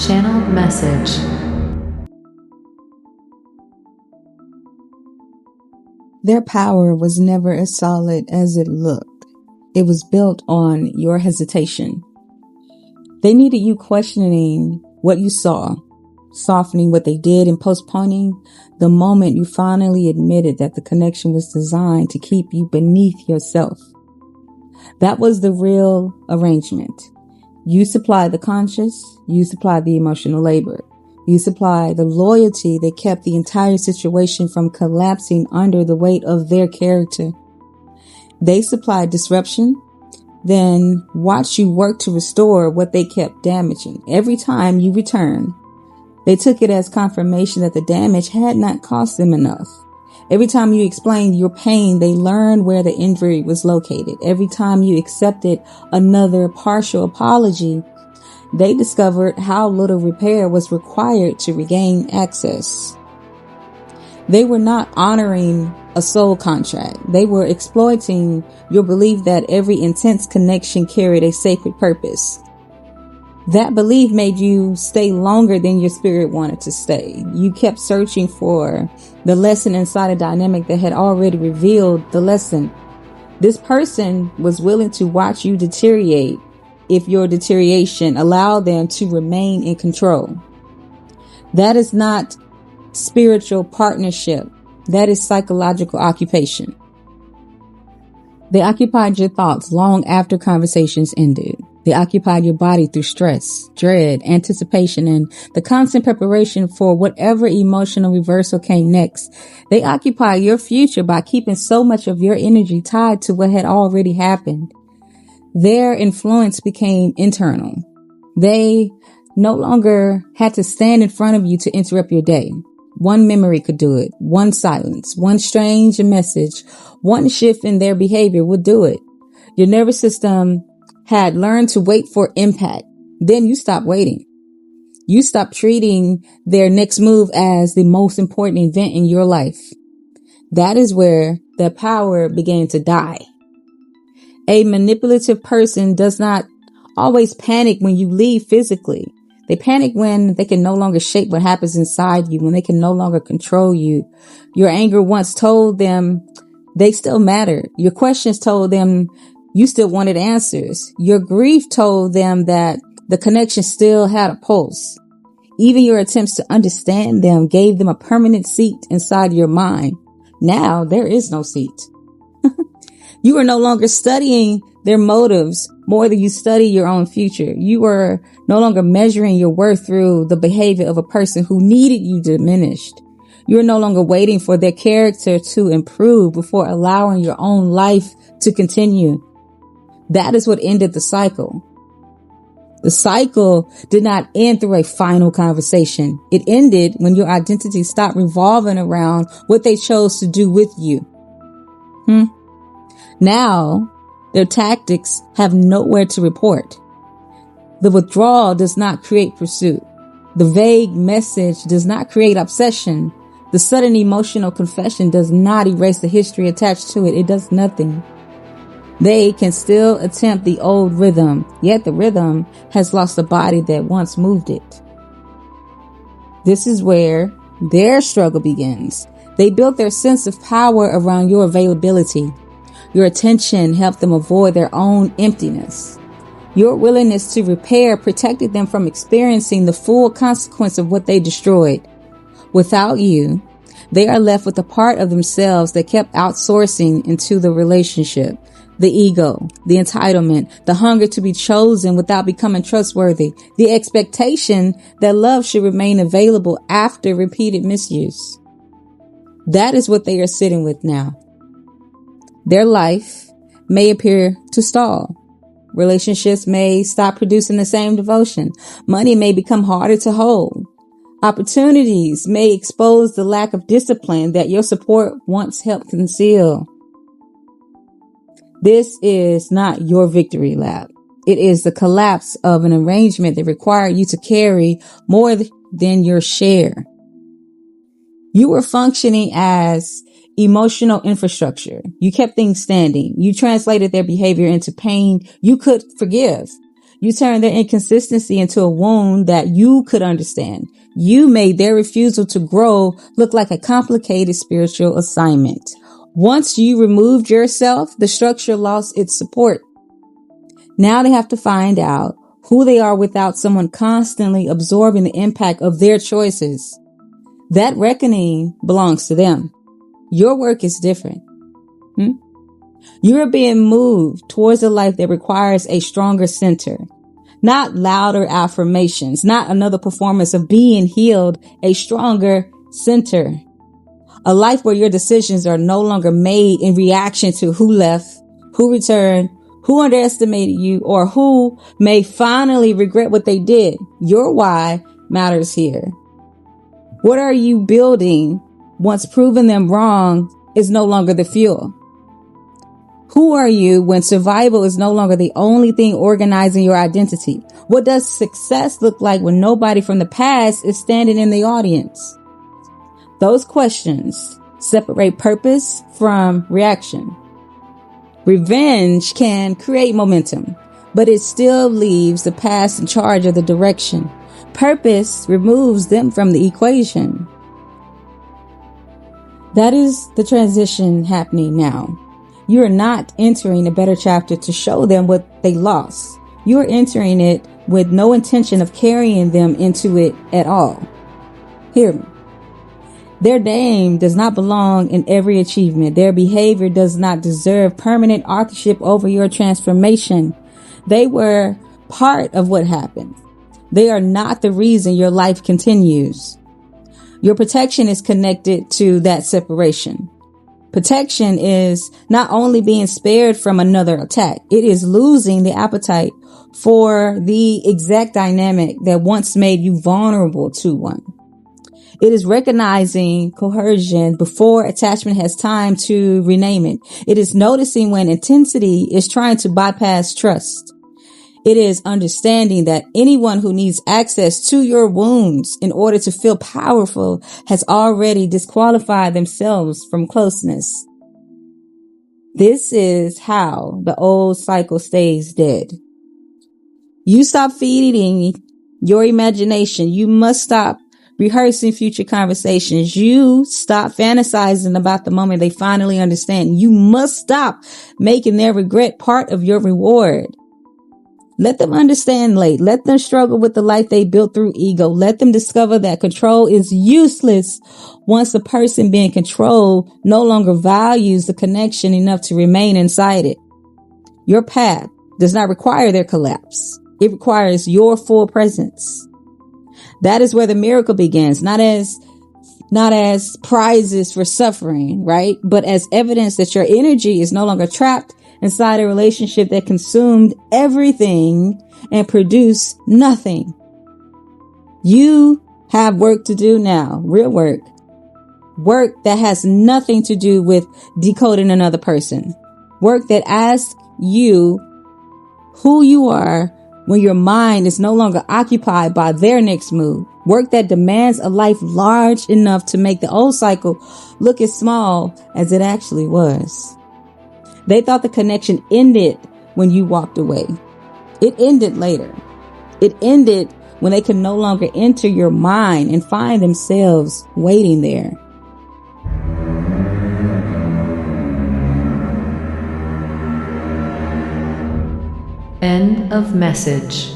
Channeled message. Their power was never as solid as it looked. It was built on your hesitation. They needed you questioning what you saw, softening what they did, and postponing the moment you finally admitted that the connection was designed to keep you beneath yourself. That was the real arrangement. You supply the conscious, you supply the emotional labor. You supply the loyalty that kept the entire situation from collapsing under the weight of their character. They supplied disruption, then watch you work to restore what they kept damaging. Every time you return, they took it as confirmation that the damage had not cost them enough. Every time you explained your pain, they learned where the injury was located. Every time you accepted another partial apology, they discovered how little repair was required to regain access. They were not honoring a soul contract. They were exploiting your belief that every intense connection carried a sacred purpose. That belief made you stay longer than your spirit wanted to stay. You kept searching for the lesson inside a dynamic that had already revealed the lesson. This person was willing to watch you deteriorate if your deterioration allowed them to remain in control. That is not spiritual partnership. That is psychological occupation. They occupied your thoughts long after conversations ended. They occupied your body through stress, dread, anticipation, and the constant preparation for whatever emotional reversal came next. They occupy your future by keeping so much of your energy tied to what had already happened. Their influence became internal. They no longer had to stand in front of you to interrupt your day. One memory could do it. One silence, one strange message, one shift in their behavior would do it. Your nervous system had learned to wait for impact. Then you stopped waiting. You stopped treating their next move as the most important event in your life. That is where their power began to die. A manipulative person does not always panic when you leave physically. They panic when they can no longer shape what happens inside you, when they can no longer control you. Your anger once told them they still mattered. Your questions told them you still wanted answers. Your grief told them that the connection still had a pulse. Even your attempts to understand them gave them a permanent seat inside your mind. Now there is no seat. You are no longer studying their motives more than you study your own future. You are no longer measuring your worth through the behavior of a person who needed you diminished. You are no longer waiting for their character to improve before allowing your own life to continue. That is what ended the cycle. The cycle did not end through a final conversation. It ended when your identity stopped revolving around what they chose to do with you. Now, their tactics have nowhere to report. The withdrawal does not create pursuit. The vague message does not create obsession. The sudden emotional confession does not erase the history attached to it. It does nothing. They can still attempt the old rhythm, yet the rhythm has lost the body that once moved it. This is where their struggle begins. They built their sense of power around your availability. Your attention helped them avoid their own emptiness. Your willingness to repair protected them from experiencing the full consequence of what they destroyed. Without you, they are left with a part of themselves that kept outsourcing into the relationship. The ego, the entitlement, the hunger to be chosen without becoming trustworthy, the expectation that love should remain available after repeated misuse. That is what they are sitting with now. Their life may appear to stall. Relationships may stop producing the same devotion. Money may become harder to hold. Opportunities may expose the lack of discipline that your support once helped conceal. This is not your victory lap. It is the collapse of an arrangement that required you to carry more than your share. You were functioning as emotional infrastructure. You kept things standing. You translated their behavior into pain you could forgive. You turned their inconsistency into a wound that you could understand. You made their refusal to grow look like a complicated spiritual assignment. Once you removed yourself, the structure lost its support. Now they have to find out who they are without someone constantly absorbing the impact of their choices. That reckoning belongs to them. Your work is different. You are being moved towards a life that requires a stronger center, not louder affirmations, not another performance of being healed, a stronger center, a life where your decisions are no longer made in reaction to who left, who returned, who underestimated you, or who may finally regret what they did. Your why matters here. What are you building once proving them wrong is no longer the fuel? Who are you when survival is no longer the only thing organizing your identity? What does success look like when nobody from the past is standing in the audience? Those questions separate purpose from reaction. Revenge can create momentum, but it still leaves the past in charge of the direction. Purpose removes them from the equation. That is the transition happening now. You are not entering a better chapter to show them what they lost. You are entering it with no intention of carrying them into it at all. Hear me. Their name does not belong in every achievement. Their behavior does not deserve permanent authorship over your transformation. They were part of what happened. They are not the reason your life continues. Your protection is connected to that separation. Protection is not only being spared from another attack, it is losing the appetite for the exact dynamic that once made you vulnerable to one. It is recognizing coercion before attachment has time to rename it. It is noticing when intensity is trying to bypass trust. It is understanding that anyone who needs access to your wounds in order to feel powerful has already disqualified themselves from closeness. This is how the old cycle stays dead. You stop feeding your imagination. You must stop rehearsing future conversations. You stop fantasizing about the moment they finally understand. You must stop making their regret part of your reward. Let them understand late. Let them struggle with the life they built through ego. Let them discover that control is useless once a person being controlled no longer values the connection enough to remain inside it. Your path does not require their collapse. It requires your full presence. That is where the miracle begins, not as prizes for suffering, right? But as evidence that your energy is no longer trapped inside a relationship that consumed everything and produced nothing. You have work to do now, real work. Work that has nothing to do with decoding another person. Work that asks you who you are when your mind is no longer occupied by their next move. Work that demands a life large enough to make the old cycle look as small as it actually was. They thought the connection ended when you walked away. It ended later. It ended when they could no longer enter your mind and find themselves waiting there. End of message.